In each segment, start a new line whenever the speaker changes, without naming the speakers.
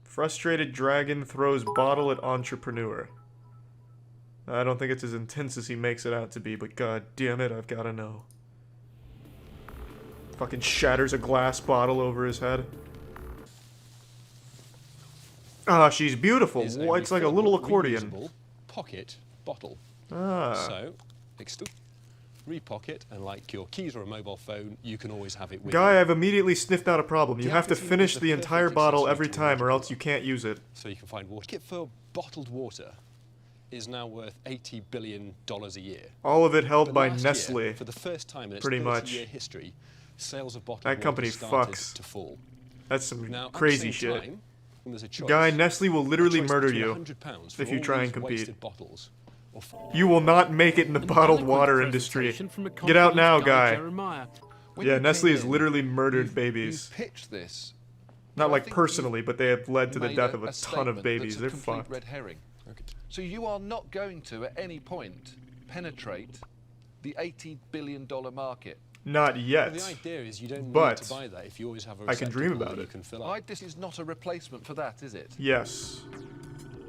Frustrated dragon throws bottle at entrepreneur. I don't think it's as intense as he makes it out to be, but god damn it, I've gotta know. Fucking shatters a glass bottle over his head. Ah, she's beautiful. It's like a little accordion.
Pocket bottle.
Ah.
So, repocket, and like your keys or a mobile phone, you can always have it with
Guy,
you.
I've immediately sniffed out a problem. You have to finish the entire bottle every time or else you can't use it.
So you can find water. Kit for bottled water is now worth $80 billion a year.
All of it held by
last
Nestle.
Year, for the first time in its
Pretty much.
30-year history, sales of bottled
That company
water started
fucks.
to fall.
That's some
Now,
crazy
at the same
shit.
Time, there's a choice.
Guy, Nestle will literally
A choice
murder
between
you
£100 for
if you
all
try and
these
compete.
wasted bottles, or
You will not make it in the bottled water industry. Get out now, Guy. Yeah, Nestle has literally murdered babies.
You pitched this.
Not like personally, but they have led to the death of a ton of babies. They're fucked.
Red herring. Okay. So you are not going to, at any point, penetrate the $80 billion market.
Not yet.
Well, the idea is you don't
but
need to buy that if you always have a
I can dream
receptacle
about
that
it.
you can fill up.
This is not a replacement for that, is it?
Yes.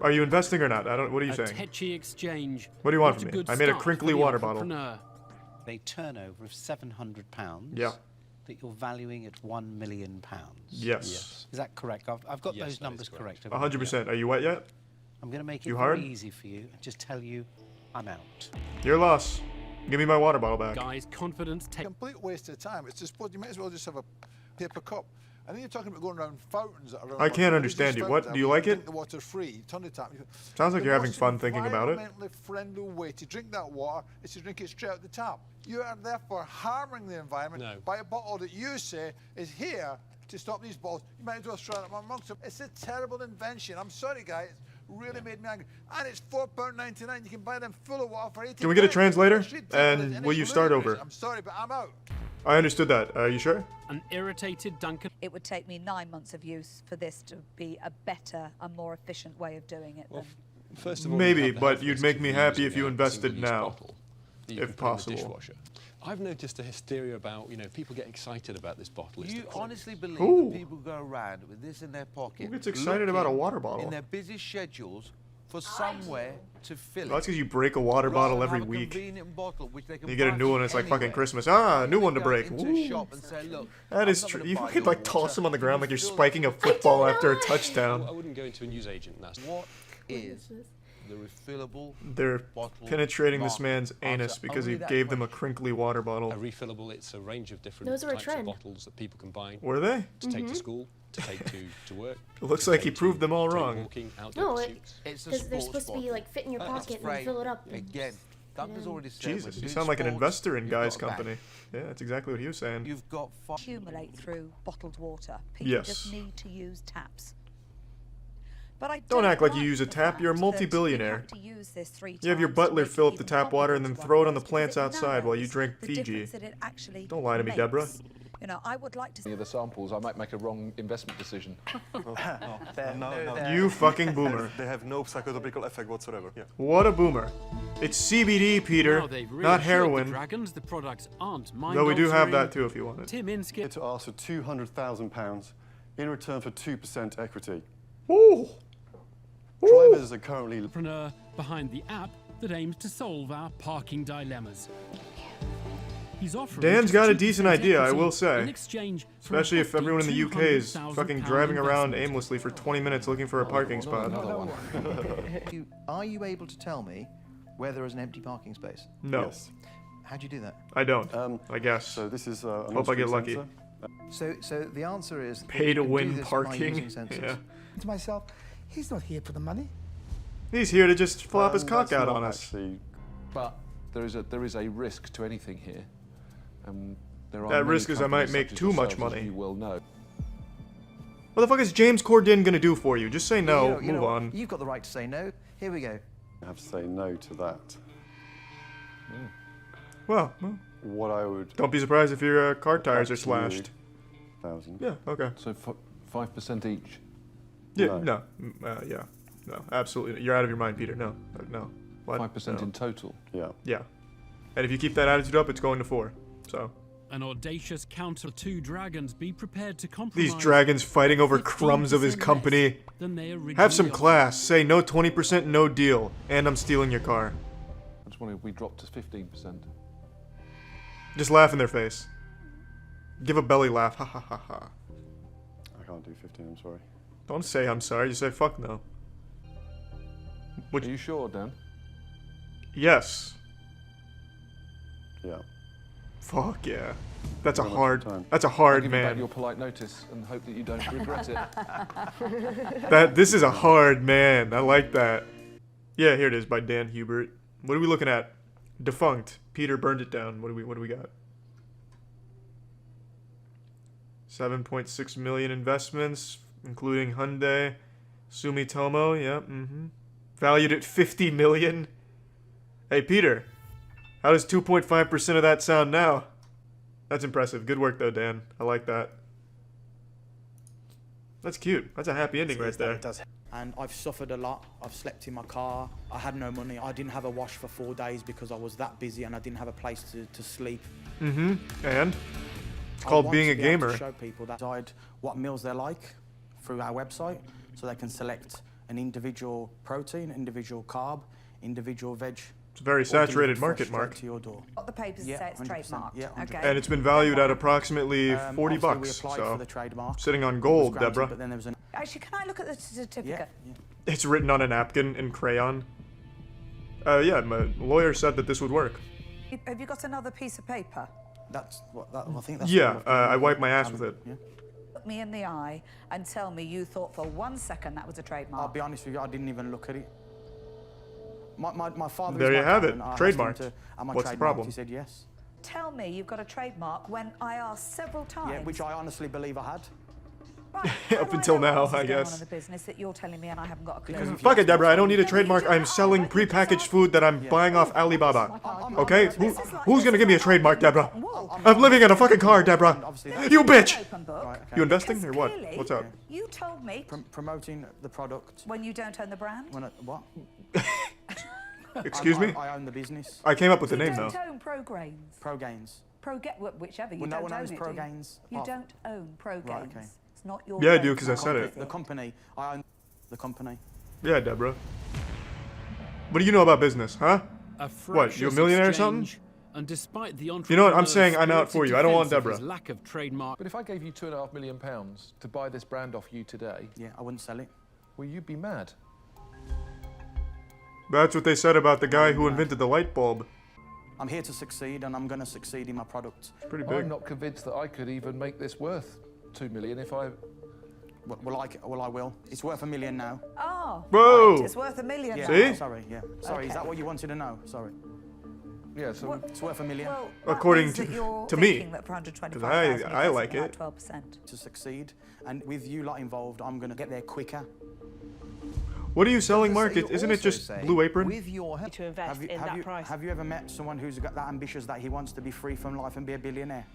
Are you investing or not? I don't. What are you saying?
Tetchy exchange.
What do you want from me? I made a crinkly water bottle.
A turnover of £700.
Yeah.
That you're valuing at £1 million.
Yes.
Is that correct? I've got those numbers correct.
100%. Are you wet yet?
I'm going to make it
You
very
hard?
easy for you and just tell you I'm out.
Your loss. Give me my water bottle back.
Guys, confidence.
Complete waste of time. It's just you might as well just have a paper cup. And then you're talking about going around fountains that are around.
I can't understand you. What? Do you like it?
Drink the water free. Turn the tap.
Sounds like you're having fun thinking about it.
The most environmentally friendly way to drink that water is to drink it straight out the tap. You are therefore harming the environment by a bottle that you say is here to stop these bottles. You might as well throw it amongst them. It's a terrible invention. I'm sorry, guys. Really made me angry. And it's £4.99. You can buy them full of water for 80.
Can we get a translator? And will you start over?
I'm sorry, but I'm out.
I understood that. Are you sure?
An irritated Duncan.
It would take me 9 months of use for this to be a better and more efficient way of doing it.
Well, first of all,
maybe, but you'd make me happy if you invested now,
bottle that you
if
can put in the
possible.
dishwasher. I've noticed a hysteria about, people get excited about this bottle.
You honestly believe
Ooh.
that people go around with this in their pocket?
Who gets excited about a water
in
bottle?
their busy schedules for somewhere to fill
Well, that's
it.
because you break a water bottle every week. You get a new one, it's like fucking Christmas. Ah, a new one to break. Ooh. That is true. You could like toss them on the ground like you're spiking a football after a touchdown.
I wouldn't go into a newsagent. That's
What is the refillable
They're
bottle
penetrating this
market?
man's anus
Answer
because he
only that
gave them a
question.
crinkly water bottle.
a refillable. It's a range of different
Those are a
types of
trend.
bottles that people can buy
Were they?
to take to school, to take to work.
It looks
to
like he
take
proved
to
them all
take
wrong.
Walking, outdoor
No,
pursuits.
It's a
because they're
sports
supposed to be
bottle.
like fit in your pocket and you fill it up.
Again, Duncan's already said
Jesus,
when
you
doing
sound like an
sports,
investor in
you've
Guy's
got a bag.
company. Yeah, that's exactly what he was saying.
You've got
Accumulate through bottled water. People
Yes.
just need to use taps. But I
Don't act like you
like
use a
the
tap, you're a
fact that
multi-billionaire.
have to use this 3
You have your
times to
butler
make
fill
it
up the
even
tap water and then
comparable
throw it
to
on the
others,
plants
because it
outside while you
narrows
drink
the
Fiji.
difference that it actually
Don't lie to me, Deborah.
makes. I would like to.
Any of the samples, I might make a wrong investment decision.
You fucking boomer.
They have no psychotropical effect whatsoever. Yeah.
What a boomer. It's CBD, Peter,
Now they've
not
reassured
heroin.
The dragons, the products aren't mind
Though we do have
altering.
that too if you want it.
Tim Inskip.
To ask for £200,000 in return for 2% equity.
Ooh.
Drivers are currently
Entrepreneur behind the app that aims to solve our parking dilemmas. He's offering
Dan's
just
got a
2%
decent idea, I
equity
will say.
in exchange for
Especially
a
if everyone in the UK is
£200,000
fucking driving around
investment.
aimlessly for 20 minutes looking for a parking spot.
Are you able to tell me where there is an empty parking space?
No,
Yes.
How do you do that?
I don't. I guess.
So this is an
Hope I get
on-screen
lucky.
sensor.
So the answer is
Pay
you
to
can do
win
this by
parking.
using sensors.
Yeah.
To myself, he's not here for the money.
He's here to just flop his cock
That's
out
not
on us.
actually-
But there is a risk to anything here. There are
That
many
risk is I might
companies
make
such as
too much
yourselves, as
money.
You will know.
What the fuck is James Corden gonna do for you? Just say no,
You know
move
what?
on.
You've got the right to say no. Here we go.
I have to say no to that.
Well,
What I would
don't be surprised if your car tires are
up to
slashed.
1,000.
Yeah, okay.
So 5% each.
Yeah,
No.
no. Yeah. No, absolutely. You're out of your mind, Peter. No. No. What?
5%
No.
in total.
Yeah.
Yeah. And if you keep that attitude up, it's going to 4. So,
An audacious counter. 2 dragons be prepared to compromise.
These dragons fighting over crumbs of his company. Have some class. Say no 20%, no deal. And I'm stealing your car.
I just wonder if we dropped to 15%.
Just laugh in their face. Give a belly laugh. Ha ha ha ha.
I can't do 15, I'm sorry.
Don't say I'm sorry, you say fuck no.
Are you sure, Dan?
Yes.
Yeah.
Fuck yeah. That's a
Very much
hard.
time.
That's a hard
I'll give you back
man.
your polite notice and hope that you don't regret it.
This is a hard man. I like that. Yeah, here it is by Dan Hubert. What are we looking at? Defunct. Peter burned it down. What do we got? 7.6 million investments, including Hyundai, Sumitomo. Yep. Valued at 50 million. Hey Peter, how does 2.5% of that sound now? That's impressive. Good work though, Dan. I like that. That's cute. That's a happy ending right there.
It does. And I've suffered a lot. I've slept in my car. I had no money. I didn't have a wash for 4 days because I was that busy and I didn't have a place to sleep.
And? It's called being a gamer.
To show people that decide what meals they like through our website, so they can select an individual protein, individual carb, individual veg.
It's a very saturated market, Mark.
To your door.
What the papers say it's
100%.
trademarked.
Yeah, 100%.
Okay.
And it's been valued at approximately 40
We
bucks.
applied
So
for the trademark.
sitting on
It was
gold,
granted,
Deborah.
But then there was an
Actually, can I look at the certificate?
yeah.
It's written on a napkin in crayon. Yeah, my lawyer said that this would work.
Have you got another piece of paper?
That's what I think. That's
Yeah,
what
I wiped my ass with it.
Yeah.
Look me in the eye and tell me you thought for 1 second that was a trademark.
I'll be honest with you, I didn't even look at it. My father.
There
is
you
my
have it,
accountant. I asked him
trademarked.
am I
What's the
trademarked?
problem?
He said yes.
Tell me you've got a trademark when I asked several times.
Yeah, which I honestly believe I had.
Right,
Up until now, I
Going on
guess.
in the business that you're telling me and I haven't got a clue.
Fuck it, Deborah. I don't need a trademark. I'm selling prepackaged food that I'm buying off Alibaba. Okay? Who's gonna give me a trademark, Deborah? I'm living in a fucking car, Deborah. You bitch! You investing or what? What's up?
You told me
Promoting the product.
when you don't own the brand.
What?
Excuse me?
I own the business.
I came up with the name,
You
though.
don't own Progains.
Progains.
Whichever. You
Well, no
don't
one
own
owns
it, do you?
Progains.
You don't own Progains.
Right, okay.
It's not your
Yeah, I
brand,
do, 'cause I
it's
said
not
it.
The company. I own the company.
Yeah, Deborah. What do you know about business, huh? What, you a millionaire or something?
And despite the
You know what, I'm saying I'm out for you. I don't want Deborah.
Lack of trademark.
But if I gave you £2.5 million to buy this brand off you today,
Yeah, I wouldn't sell it.
well, you'd be mad.
That's what they said about the guy who invented the light bulb.
I'm here to succeed, and I'm going to succeed in my product.
Pretty
I'm
big.
not convinced that I could even make this worth $2 million if I...
Well, I will. It's worth $1 million now.
Oh,
Whoa.
right, it's worth $1 million.
Yeah,
See?
Sorry, yeah. Sorry, is that what you wanted to know? Sorry.
Yeah, so...
It's worth $1 million.
Well,
According
that means that you're
to me.
thinking that for
'Cause
$125,000
I like
you're
it.
about 12%.
To succeed, and with you lot involved, I'm going to get there quicker.
What are you selling, Mark? Isn't it just Blue Apron?
With your help.
To invest in that price.
Have you ever met someone who's got that ambitious that he wants to be free from life and be a billionaire?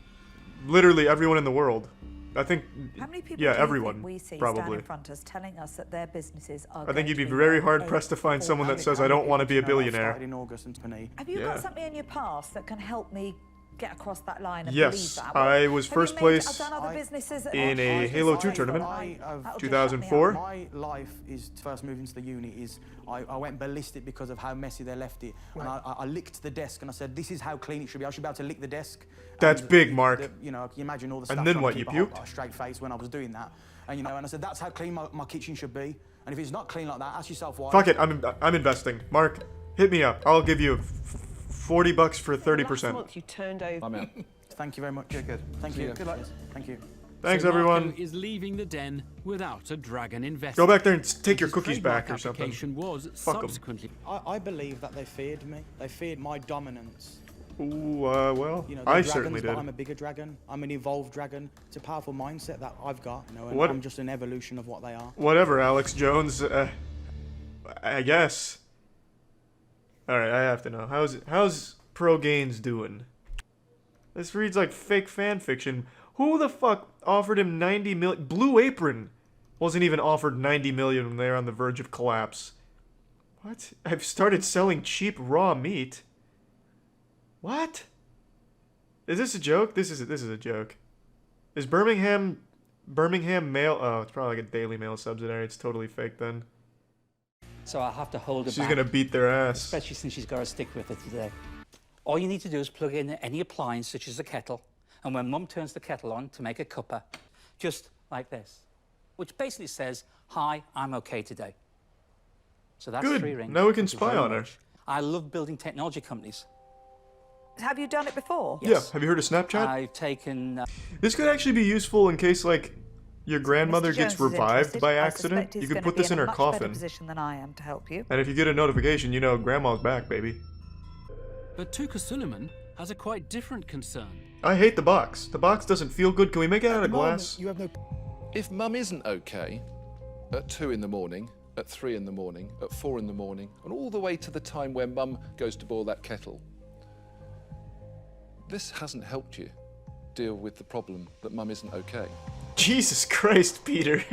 Literally everyone in the world. I think,
How many people
yeah,
do you
everyone,
think we see stand
probably.
in front of us telling us that their businesses are
I think you'd be
going to
very
worth
hard-pressed to find someone that says, I don't want to be a billionaire.
In August and
Have you
Yeah.
got something in your past that can help me get across that line and
Yes,
believe that?
I was first place
I've done other businesses that
in a Halo 2 tournament,
That'll just
2004.
My life is first moving to the uni is I went ballistic because of how messy they left it, and I licked the desk and I said, this is how clean it should be. I should be able to lick the desk.
That's
And
big, Mark.
you know, can you imagine all the
And
stuff
then
trying
what,
to
you
keep a
puked?
straight face when I was doing that, and you know, and I said that's how clean my kitchen should be. And if it's not clean like that, ask yourself why.
Fuck it, I'm investing. Mark, hit me up. I'll give you $40 for 30%.
Last month you turned over.
I'm out.
Thank you very much. Good. Thank you. Good luck. Thank you.
Thanks,
So
everyone.
Marco is leaving the den without a dragon investor.
Go back there and take your
His
cookies back
trademark
or something.
application was
Fuck 'em.
subsequently.
I believe that they feared me. They feared my dominance.
Ooh, well,
You know,
I
they're
certainly
dragons, but
did.
I'm a bigger dragon. I'm an evolved dragon. It's a powerful mindset that I've got. You know, and
What-
I'm just an evolution of what they are.
Whatever, Alex Jones. I guess. All right, I have to know. How's Progains doing? This reads like fake fan fiction. Who the fuck offered him 90 million? Blue Apron wasn't even offered 90 million when they're on the verge of collapse. What? I've started selling cheap raw meat. What? Is this a joke? This is a joke. Is Birmingham Mail? Oh, it's probably like a Daily Mail subsidiary. It's totally fake then.
So I'll have to hold it
She's
back,
gonna beat their ass.
especially since she's got to stick with it today. All you need to do is plug in any appliance, such as a kettle, and when Mum turns the kettle on to make a cuppa, just like this, which basically says, "Hi, I'm okay today." So that's
Good.
3 rings.
Now we can
Thank you
spy
very
on her.
much. I love building technology companies.
Have you done it before?
Yeah. Have you heard of Snapchat?
I've taken.
This could actually be useful in case, like, your grandmother
Mr.
gets
Jones is
revived
interested.
by
I
accident.
suspect he's
You could
gonna
put
be
this in her
a much better
coffin.
position than I am to help you.
And if you get a notification, you know Grandma's back, baby.
But Tuka Suleiman has a quite different concern.
I hate the box. The box doesn't feel good. Can we make it out of glass?
You have no. If Mum isn't okay, at 2 in the morning, at 3 in the morning, at 4 in the morning, and all the way to the time where Mum goes to boil that kettle, this hasn't helped you deal with the problem that Mum isn't okay.
Jesus Christ, Peter.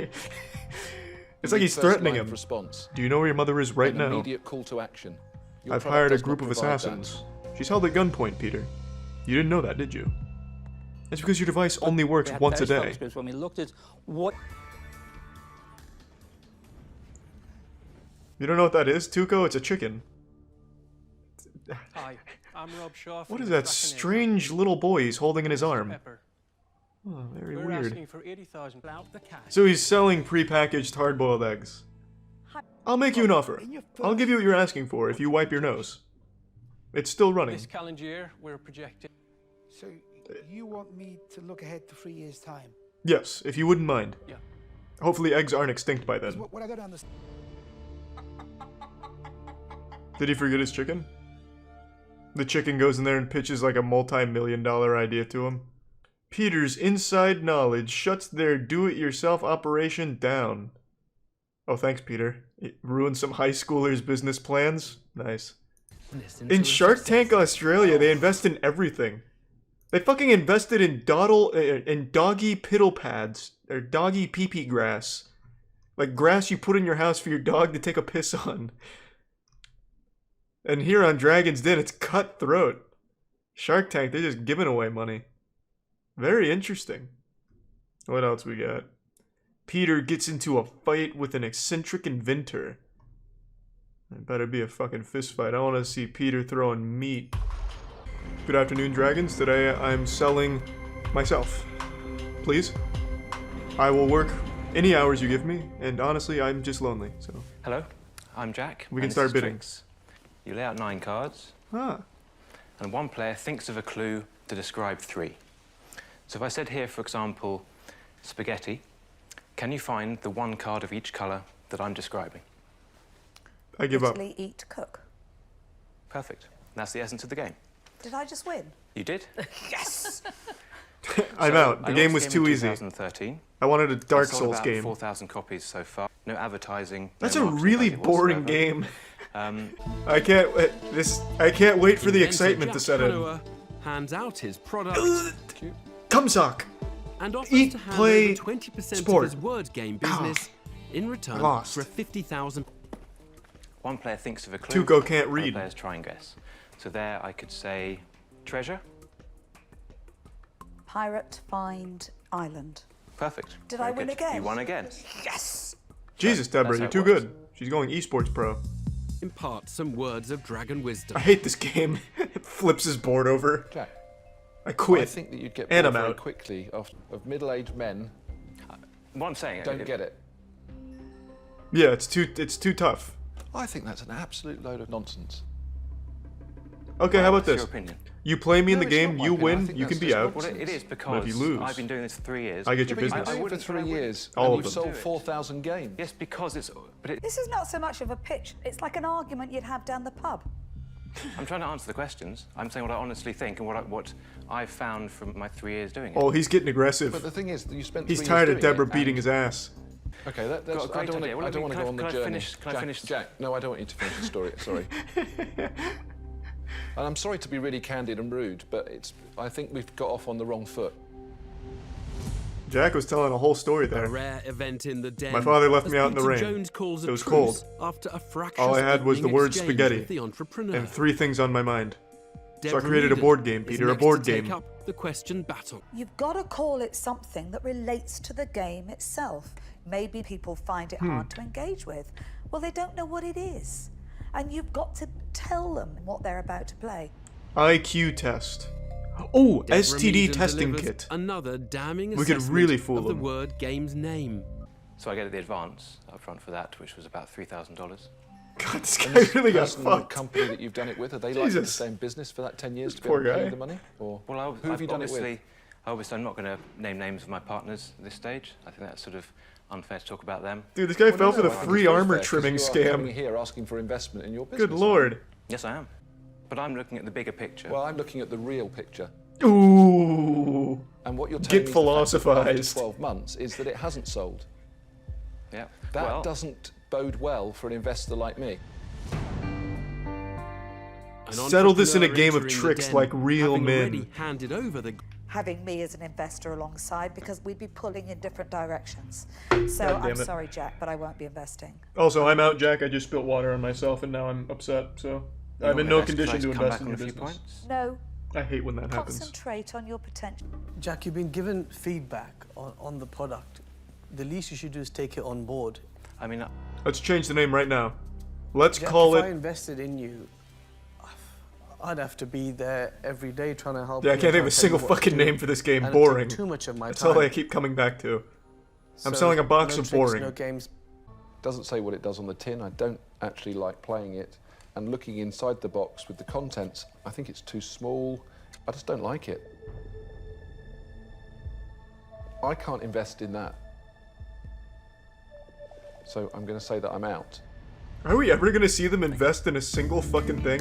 It's like he's threatening him.
Response.
Do you know where your mother is right
An
now?
immediate call to action. Your
I've
product
hired a
does not
group of
provide that.
assassins. She's held at gunpoint, Peter. You didn't know that, did you? That's because your device only works
We had
once a
those
day.
focus groups when we looked at what.
You don't know what that is, Tuco? It's a chicken.
Hi, I'm Rob Shaw.
What is that strange little boy he's holding in his arm?
Pepper.
Oh, very
We're
weird.
asking for 80,000 out the cash.
So he's selling prepackaged hard-boiled eggs. I'll make you an offer. I'll give you what you're asking for if you wipe your nose. It's still running.
This calendar year, we're projecting.
So you want me to look ahead to 3 years' time?
Yes, if you wouldn't mind.
Yeah.
Hopefully eggs aren't extinct by then.
What I got to understand.
Did he forget his chicken? The chicken goes in there and pitches like a multi-million-dollar idea to him. Peter's inside knowledge shuts their do-it-yourself operation down. Oh, thanks, Peter. It ruined some high schoolers' business plans. Nice. In Shark Tank Australia, they invest in everything. They fucking invested in doggy piddle pads, or doggy pee-pee grass. Like grass you put in your house for your dog to take a piss on. And here on Dragon's Den, it's cutthroat. Shark Tank, they're just giving away money. Very interesting. What else we got? Peter gets into a fight with an eccentric inventor. It better be a fucking fist fight. I want to see Peter throwing meat. Good afternoon, Dragons. Today I'm selling myself. Please. I will work any hours you give me, and honestly, I'm just lonely, so.
Hello, I'm Jack.
We can start bidding.
You lay out 9 cards, and one player thinks of a clue to describe 3. So if I said here, for example, spaghetti, can you find the 1 card of each colour that I'm describing?
I give up.
Italy, eat, cook.
Perfect. That's the essence of the game.
Did I just win?
You did?
Yes!
I'm out. The game was too easy.
2013.
I wanted a Dark
Sold
Souls
about
game.
4,000 copies so far. No advertising.
That's
no
a
marketing
really
budget
boring
whatsoever.
game. I can't wait for the
Inventor
excitement to
Jack
set in.
Canoa hands out his product.
Cumsock.
And offers
Eat,
to hand
play,
over 20%
sport.
of his word game business in return
lost.
for a 50,000.
One player thinks of a clue.
Tuco can't
other
read.
players try and guess. So there I could say treasure.
Pirate, find, island.
Perfect.
Did
Very
I win
good.
again?
You won again.
Yes!
Jesus, Deborah, you're too good. She's going esports pro.
Impart some words of dragon wisdom.
I hate this game. It flips his board over.
Jack,
I quit.
I think that you'd get
And
bored
I'm
very
out.
quickly of middle-aged men.
What I'm saying,
don't get it.
Yeah, it's too tough.
I think that's an absolute load of nonsense.
Okay, how about
What's your
this?
opinion?
You play me in
No,
the
it's not
game,
my
you
opinion. I
win,
think
you
that's
can be
just
out.
Well, it is
But
because
if you lose,
I've been doing this for 3 years.
I get your
But you've
business.
been doing it for 3 years,
All
and
of
you've
them.
sold 4,000 games.
Yes, because it's. But it,
This is not so much of a pitch. It's like an argument you'd have down the pub.
I'm trying to answer the questions. I'm saying what I honestly think and what I've found from my 3 years doing it.
Oh, he's getting aggressive.
But the thing is, that you spent.
He's
3
tired
years
of
doing
Deborah
it,
beating
and-
his ass.
Okay, that's.
Got a great idea.
I don't want to go on the journey.
Can I finish?
Jack, no, I don't want you to finish the story. Sorry. And I'm sorry to be really candid and rude, but I think we've got off on the wrong foot.
Jack was telling a whole story
A
there.
rare event in the den.
My father left
as
me out in the
Peter
rain.
Jones calls
It
a
was
truce
cold.
After a fractious
All I had was the
opening
word
exchange
spaghetti
with the entrepreneur.
and 3 things on my mind. So I created a board game, Peter, a board game.
Take up the question battle.
You've got to call it something that relates to the game itself. Maybe people find it hard to engage with. Well, they don't know what it is. And you've got to tell them what they're about to play.
IQ test. Oh,
Deborah
STD
Meaden
testing
delivers
kit.
Another damning
We could
assessment
really fool
of the
them.
word game's name.
So I get the advance up front for that, which was about $3,000.
God, this
And
guy
this
really got
person in the
fucked.
company that you've done it with, are they like to
Jesus.
stay in business for that 10 years to be
Poor
able to pay
guy.
you the money? Or
Well,
who have you done it with?
Obviously, I'm not going to name names of my partners at this stage. I think that's sort of unfair to talk about them.
Dude, this guy fell for the
I think
free
it's
armor
fair, 'cause
trimming
you are
scam.
coming here asking for investment in your business.
Good lord.
Yes, I am. But I'm looking at the bigger picture.
Well, I'm looking at the real picture.
Ooh.
And what you're telling
Get
me is the fact that
philosophized.
after 12 months is that it hasn't sold.
Yeah.
That
well,
doesn't bode well for an investor like me.
An
Settle this in a
entrepreneur
game of
entering the
tricks
den,
like real
having
men.
already handed over the
Having me as an investor alongside, because we'd be pulling in different directions.
God
So
damn
I'm
it.
sorry, Jack, but I won't be investing.
Also, I'm out, Jack. I just spilled water on myself, and now I'm upset. So I'm in no condition to invest in your business.
No.
I hate when that happens.
Concentrate on your potential.
Jack, you've been given feedback on the product. The least you should do is take it on board.
I mean,
Let's change the name right now. Let's
Jack,
call
if I
it.
invested in you, I'd have to be there every day trying to help
Yeah, I
you
can't think of
and
a
tell you
single
what to
fucking
do.
name for this game.
And it'd take
Boring.
too much of my
That's
time.
all I keep coming back to. I'm
So,
selling a box
no
of
tricks,
boring.
No games.
Doesn't say what it does on the tin. I don't actually like playing it. And looking inside the box with the contents, I think it's too small. I just don't like it. I can't invest in that. So I'm going to say that I'm out.
Are we ever gonna see them invest in a single fucking thing?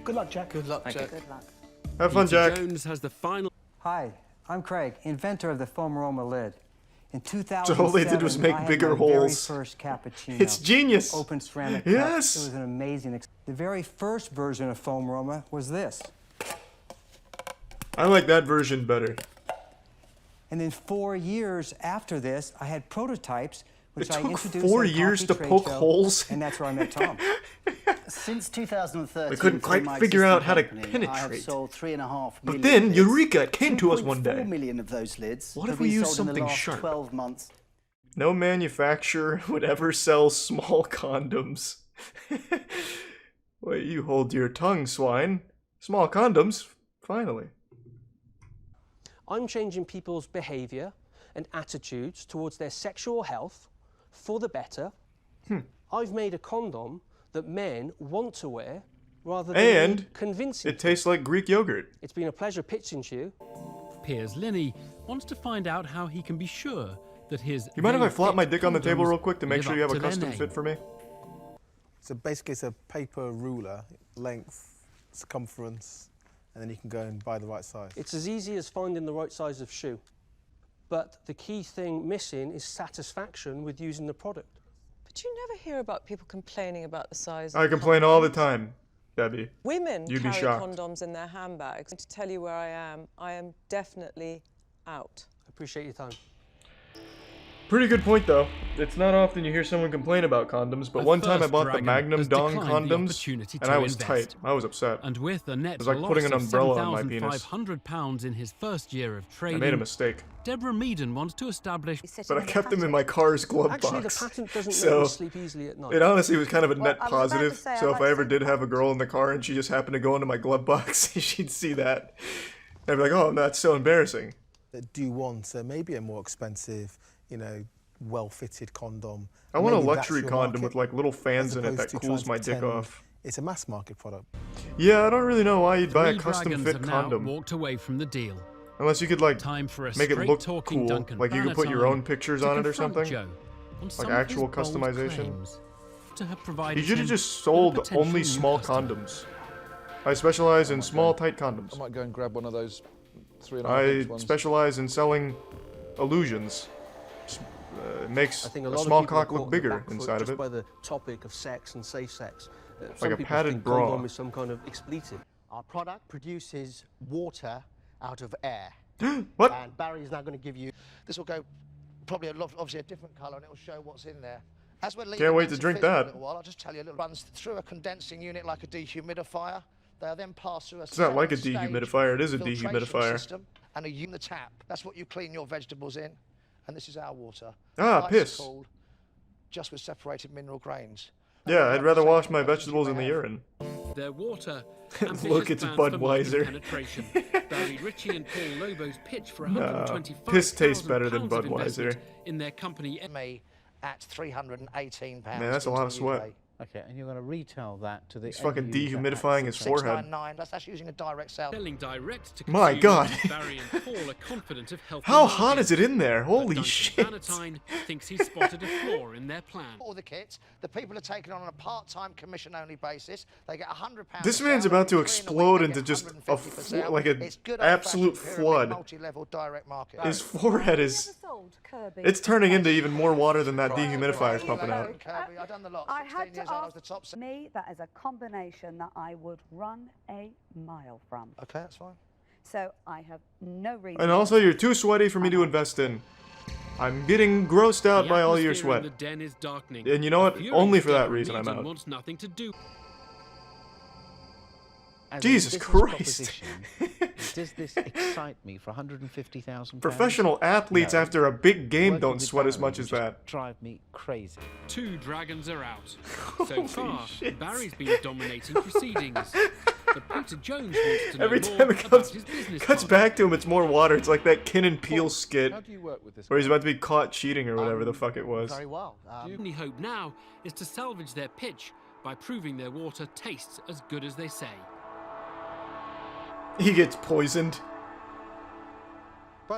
Good luck, Jack. Good luck, Jack.
Good luck.
Have fun, Jack.
Jones has the final.
Hi, I'm Craig, inventor of the foam aroma lid. In 2007,
So all they did was make
I had
bigger
my
holes.
Very first cappuccino.
It's genius.
Open ceramic
Yes.
cup. It was an amazing. The very first version of foam aroma was this.
I like that version better.
And then 4 years after this, I had prototypes, which
It
I
took
introduced
4
at a
years
coffee
to
trade
poke
show,
holes?
and that's where I met Tom.
Since 2013,
We couldn't
through
quite
my
figure out how to
existing company, I have
penetrate.
sold 3.5
But
million
then
lids.
Eureka came to us one
2.4
day.
million of those lids
What
have
if we
been
use
sold in
something
the last
sharp?
12 months.
No manufacturer would ever sell small condoms. Wait, you hold your tongue, swine. Small condoms? Finally.
I'm changing people's behaviour and attitudes towards their sexual health for the better. I've made a condom that men want to wear rather than
And
me convincing.
it tastes like Greek yogurt.
It's been a pleasure pitching to you.
Piers Linney wants to find out how he can be sure that his.
You mind if I
very
flop my
fit
dick on the table
condoms
real quick to make
live
sure you
up
have a
to their
custom
name?
fit for me?
So basically it's a paper ruler, length, circumference, and then you can go and buy the right size.
It's as easy as finding the right size of shoe. But the key thing missing is satisfaction with using the product.
But you never hear about people complaining about the size
I
of
complain all the time, Debbie.
Women
You'd be
carry
shocked.
condoms in their handbags. To tell you where I am definitely out.
Appreciate your time.
Pretty good point, though. It's not often you hear someone complain about condoms, but
A
one time I
thirst
bought the
dragon
Magnum
has
Dong
declined the
condoms,
opportunity
and
to
I was
invest.
tight. I was upset.
And with a net
It was like
loss
putting an
of
umbrella on my penis.
£7,500 in his first year of
I
trading,
made a mistake.
Deborah Meaden wants to establish.
But I kept them in my car's glove
Actually,
box.
the patent doesn't
so
make me sleep easily at night.
it honestly was kind of a
Well,
net
I was about to
positive.
say,
So
I
if
like
I ever did have a girl in the car and she just happened to go into my glove box, she'd see that. And I'd be like, oh, that's so embarrassing.
That do want maybe a more expensive, you know, well-fitted condom.
I want a
Maybe that's
luxury
your
condom
market,
with like little fans
as
in it
opposed
that
to
cools
trying
my
to
dick
pretend
off.
It's a mass market product.
Yeah, I don't really know why you'd buy a
Three
custom
dragons
fit
have now
condom.
walked away from the deal.
Unless you could like
Time for a
make it look
straight-talking
cool,
Duncan
like you could put your
Bannatyne
own pictures
to
on it or
confront
something,
Joe on
like
some of
actual
his bold
customization.
claims to have provided
You should have
him
just
with a
sold
potential
only
new
small
customer.
condoms. I specialize in small, tight condoms.
I might go and grab one of those 3.5
I
inch ones.
specialize in selling illusions. It makes
I think a
a
lot
small
of people are
cock
caught
look
on the
bigger
back foot
inside of
just
it.
by the topic of sex and safe sex.
Like a
people
padded
think
bra.
condom is some kind of expletive.
Our product produces water out of air.
What?
And Barry's now going to give you. This will go probably obviously a different colour, and it will show what's in there. As we're leaving
Can't wait to
into
drink
fit for a
that.
little while, I'll just tell you a little. Runs through a condensing unit like a dehumidifier. They are then passed through a
It's not like a
seven-stage
dehumidifier, it is a
filtration
dehumidifier.
system and a the tap. That's what you clean your vegetables in. And this is our water.
Ah,
Ice
piss.
cooled, just with separated mineral grains.
Yeah, I'd rather wash my vegetables in the urine.
Their water.
Look, it's
ambitious plans for market
Budweiser.
penetration. Barry Ritchie and Paul Lobo's pitch for
Nah, piss tastes better than
£125,000 of
Budweiser.
investment in their company.
Me at £318.
Man, that's a lot of sweat.
Okay, and you're going to retail that to the
He's fucking
end user
dehumidifying
at
his forehead.
$699. That's using a direct sale.
Selling direct to
My God.
Barry and Paul are confident of healthy
How
margins.
hot is it in there? Holy
Duncan
shit.
Bannatyne thinks he's spotted a flaw in their plan.
All the kits, the people are taken on a part-time commission-only basis. They get £100.
This man's about to explode into just like an absolute flood.
Multi-level direct market.
His forehead is... It's turning into even more water than that dehumidifier's pumping out.
Kirby, I've done the lot.
I had
16
to
years old, I was
ask
the top.
me, that is a combination that I would run a mile from.
Okay, that's fine.
So I have no reason.
And also, you're too sweaty for me to invest in. I'm getting grossed out by all your sweat.
The den is darkening.
And you know what? Only for that reason I'm out.
Wants nothing to do.
As
Jesus
a business
Christ.
proposition, does this excite me for £150,000?
Professional athletes
No.
after a big game
Working
don't
with
sweat as
Barry
much
would
as
just
that.
drive me crazy.
2 dragons are out. So
Holy
far,
shit.
Barry's been dominating proceedings. But Peter Jones wants to know
Every
more
time it
about his business
cuts
partner.
back to him, it's more water. It's like that Kin and Peele skit
How do you work with this
where he's
guy?
about to be caught cheating or whatever the fuck it was.
Very well.
The only hope now is to salvage their pitch by proving their water tastes as good as they say.
He gets poisoned.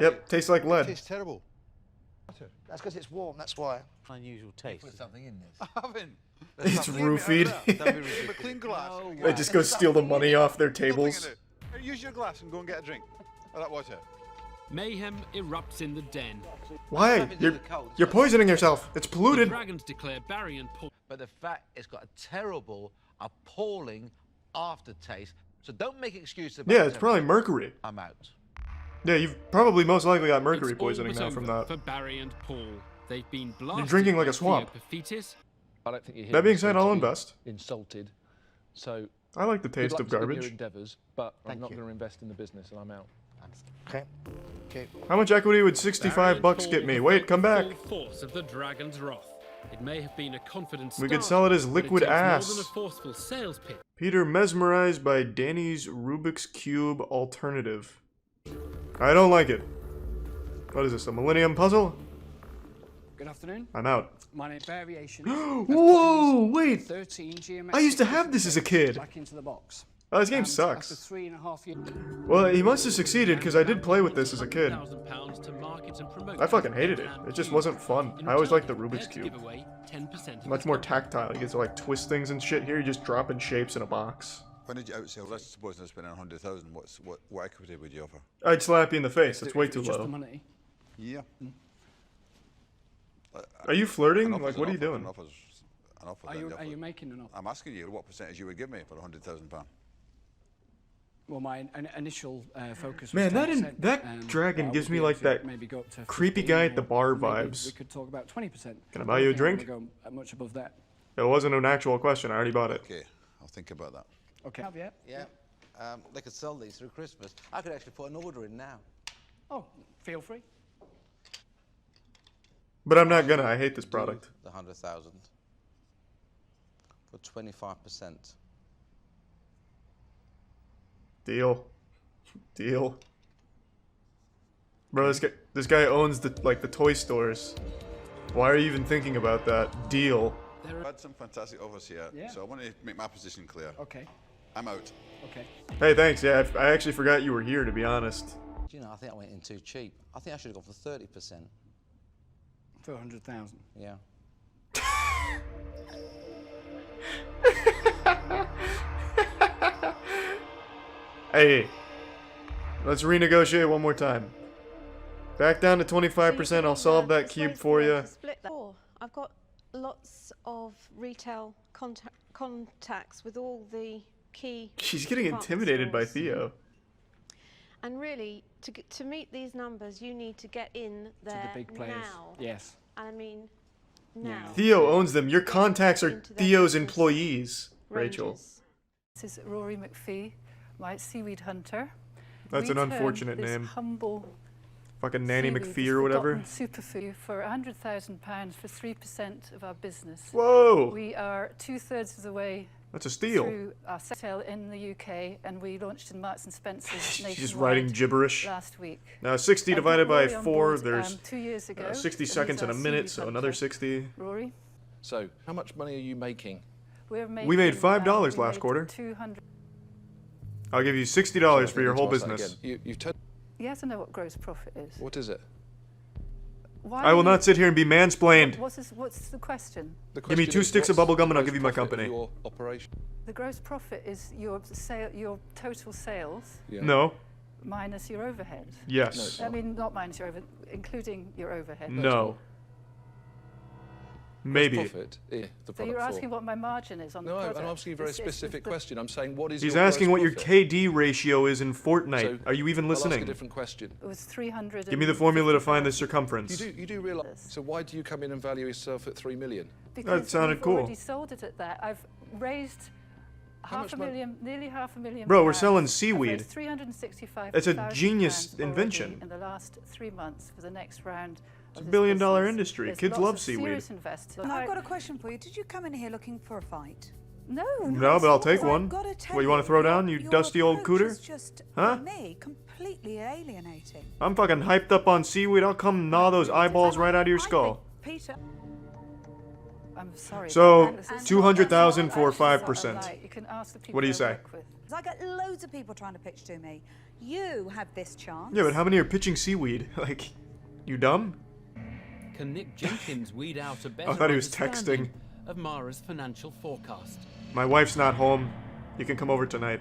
Yep, tastes like lead.
It's terrible.
That's because it's warm, that's why.
Unusual taste.
Put something in this.
I haven't.
It's roofied.
But clean glass.
They just go steal the money off their tables.
Use your glass and go and get a drink of that water.
Mayhem erupts in the den.
Why? You're poisoning yourself. It's
The
polluted.
dragons declare Barry and Paul.
But the fact it's got a terrible, appalling aftertaste. So don't make excuses about
Yeah, it's probably mercury.
I'm out.
Yeah, you've probably most likely got mercury
It's all
poisoning
but
now from
over
that.
For Barry and Paul, they've been blasted.
drinking like
by
a swamp.
Theopophitis.
I don't think you're here
That being
to
said,
be
I'll invest.
Insulted. So
I like the
good
taste
luck
of
to you in
garbage.
your endeavours, but I'm
Thank
not
you.
going to invest in the business, and I'm out.
Okay. Okay.
How much equity would
Barry
65
and
bucks
Paul
get me?
have
Wait,
felt
come
the
back.
full force of the dragon's wrath. It may have been a confident
We
start,
could sell it as
but
liquid
takes more
ass.
than a forceful sales pitch.
Peter mesmerized by Danny's Rubik's Cube alternative. I don't like it. What is this, a Millennium Puzzle?
Good afternoon.
I'm out.
My name is Variation.
Whoa, wait!
13
I used to have this as a kid.
Back into the box.
Oh, this game
And
sucks.
After 3.5 years.
Well, he must have succeeded because I did play with this as a kid.
£1,000 to market and promote
I fucking hated it. It just wasn't fun.
In
I always liked the
return,
Rubik's
they're to
Cube.
give away 10% of
Much
its
more
company.
tactile. You get to like twist things and shit. Here, you just drop in shapes in a box.
When did you outsell? Let's suppose they're spending 100,000. What equity would you offer?
I'd slap you in the face. That's way
If
too
it's just the
low.
money.
Yeah.
Are you flirting?
An offer's
Like,
an
what are you
offer,
doing?
an offer's an offer,
Are
then
you,
the
are
offer-
you making an offer?
I'm asking you what percentage you would give me for £100,000.
Well, my initial focus was
Man,
10%,
that dragon
but I
gives
would
me
be
like
able to
that
maybe go up to
creepy
15
guy at the
or
bar
maybe
vibes.
We could talk about 20%.
Can I buy you a drink?
Go much above that.
It wasn't an actual question. I already bought it.
Okay, I'll think about that.
Okay. Have you?
Yeah. They could sell these through Christmas. I could actually put an order in now.
Oh, feel free.
But I'm not gonna. I hate this product.
The 100,000 for 25%.
Deal. Deal. Bro, this guy owns the toy stores. Why are you even thinking about that? Deal.
I've had some fantastic offers here,
Yeah.
so I want to make my position clear.
Okay.
I'm out.
Okay.
Hey, thanks. Yeah, I actually forgot you were here, to be honest.
Do you know, I think I went in too cheap. I think I should have gone for 30%.
For 100,000.
Yeah.
Hey, let's renegotiate one more time. Back down to 25%. I'll solve that cube for you.
I've got lots of retail contacts with all the key.
She's getting intimidated by Theo.
And really, to meet these numbers, you need to get in there
the big players.
now.
Yes.
And I mean, now.
Theo owns them. Your contacts are Theo's employees, Rachel.
Ranges.
This is Rory McPhee, my seaweed hunter.
That's an unfortunate
this
name.
Humble
Fucking Nanny
seaweed,
McPhee
this
or whatever.
forgotten superfood for £100,000 for 3% of our business.
Whoa!
We are 2/3 of the way.
That's a steal.
Through our sale in the UK, and we launched in Marks and Spencer's nationwide.
She's writing gibberish.
Last week.
Now 60 divided by
Rory on
4,
board,
there's
2 years ago,
60
and
seconds
he's
in a
our
minute,
seaweed
so
hunter.
another 60.
Rory,
So, how much money are you making?
we're making,
We made $5
we
last
made
quarter.
200.
I'll give you $60
So I
for your
think
whole
you asked that
business.
again. You've told.
Yes, I know what gross profit is.
What is it?
Why
I will
are you-
not sit here and be mansplained.
What's the question?
Give me 2 sticks of bubble gum and I'll give you my company.
Your operation.
The gross profit is your total sales.
Yeah.
No.
Minus your overhead.
Yes. No, it's
I
not.
mean, not minus your overhead, including your overhead.
No. Maybe.
Profit, the
So
product
you're
for.
asking what my margin is on the
No,
product?
I'm asking you a very specific question. I'm saying, what is
He's
your
asking
gross
what your
profit?
KD ratio is in Fortnite.
So,
Are you even
I'll ask
listening?
a different question.
It was 300.
Give me the formula to find the circumference.
You do realise. So why do you come in and value yourself at 3 million?
Because
That sounded
we've
cool.
already sold it at that. I've raised nearly half a million.
Bro, we're
pounds.
selling
I've
seaweed.
raised 365,000
It's a genius
pounds already
invention.
in the last 3 months for the next round.
It's a $1 billion industry.
There's
Kids
lots
love
of
seaweed.
serious investors.
I've got a question for you. Did you come in here looking for a fight?
No.
No, but I'll take
I've
one.
gotta tell
What, you want to throw down, you
your
dusty old
approach
cooter?
is just,
Huh?
for me, completely alienating.
I'm fucking hyped up on seaweed. I'll come gnaw those eyeballs right out of your skull.
Peter.
I'm sorry.
So,
but this is
200,000
not
for
actually sort of
5%.
like- You can ask the people
What do you
I
say?
work with.
I get loads of people trying to pitch to me. You have this chance.
Yeah, but how many are pitching seaweed? Like, you dumb?
Can Nick Jenkins weed out a better
I thought he was
understanding
texting.
of Mara's financial forecast?
My wife's not home. You can come over tonight.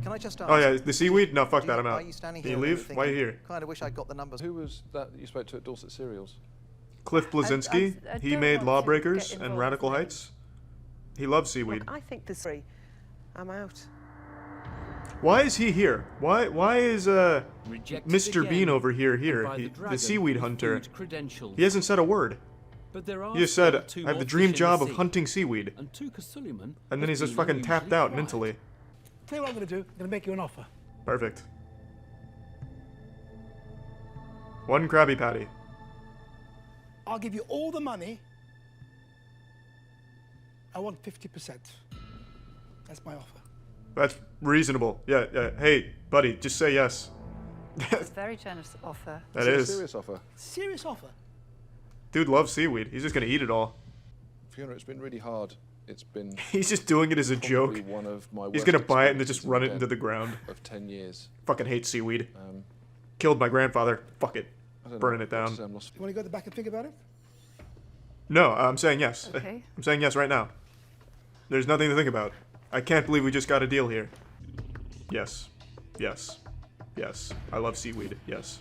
Can I just ask?
Oh yeah, the seaweed? No, fuck
do
that,
you-
I'm out.
Are you standing
Can
here
you leave? Why are you here?
Kind of wish I'd got the numbers.
Who was that you spoke to at Dorset Cereals?
Cliff Blazinski.
I
He
don't
made
want to
Lawbreakers
get
and
involved
Radical
in
Heights. He loves seaweed.
Look, I think this free. I'm out.
Why is he here? Why is
Rejected
Mr.
again
Bean over here
by
He,
the
the
dragon
seaweed
with
hunter?
food credentials.
He hasn't said a word.
But there are
He just
still
said,
two
I have the
more
dream
fish in
job
the
of
sea.
hunting seaweed.
And Tuka Suleiman
And then
has
he's just
been
fucking tapped
unusually
out
quiet.
mentally.
Tell you what I'm going to do. I'm going to make you an offer.
Perfect. One Krabby Patty.
I'll give you all the money. I want 50%. That's my offer.
That's reasonable. Yeah, yeah. Hey, buddy, just say yes.
It's a very generous offer.
That
It's
is.
a serious offer.
Serious offer.
Dude loves seaweed. He's just gonna eat it all.
Fiona, it's been really hard. It's been.
He's just doing it as a joke.
probably One of my
He's
worst
gonna buy it and then just
experiences
run it
in
into the
den
ground.
Of 10 years.
Fucking hate seaweed.
Um,
Killed my grandfather. Fuck it.
I don't
Burning
know
it down.
what to say, I'm lost.
You want to go to the back and think about it?
No, I'm saying yes.
Okay.
I'm saying yes right now. There's nothing to think about. I can't believe we just got a deal here. Yes. Yes. Yes. I love seaweed. Yes.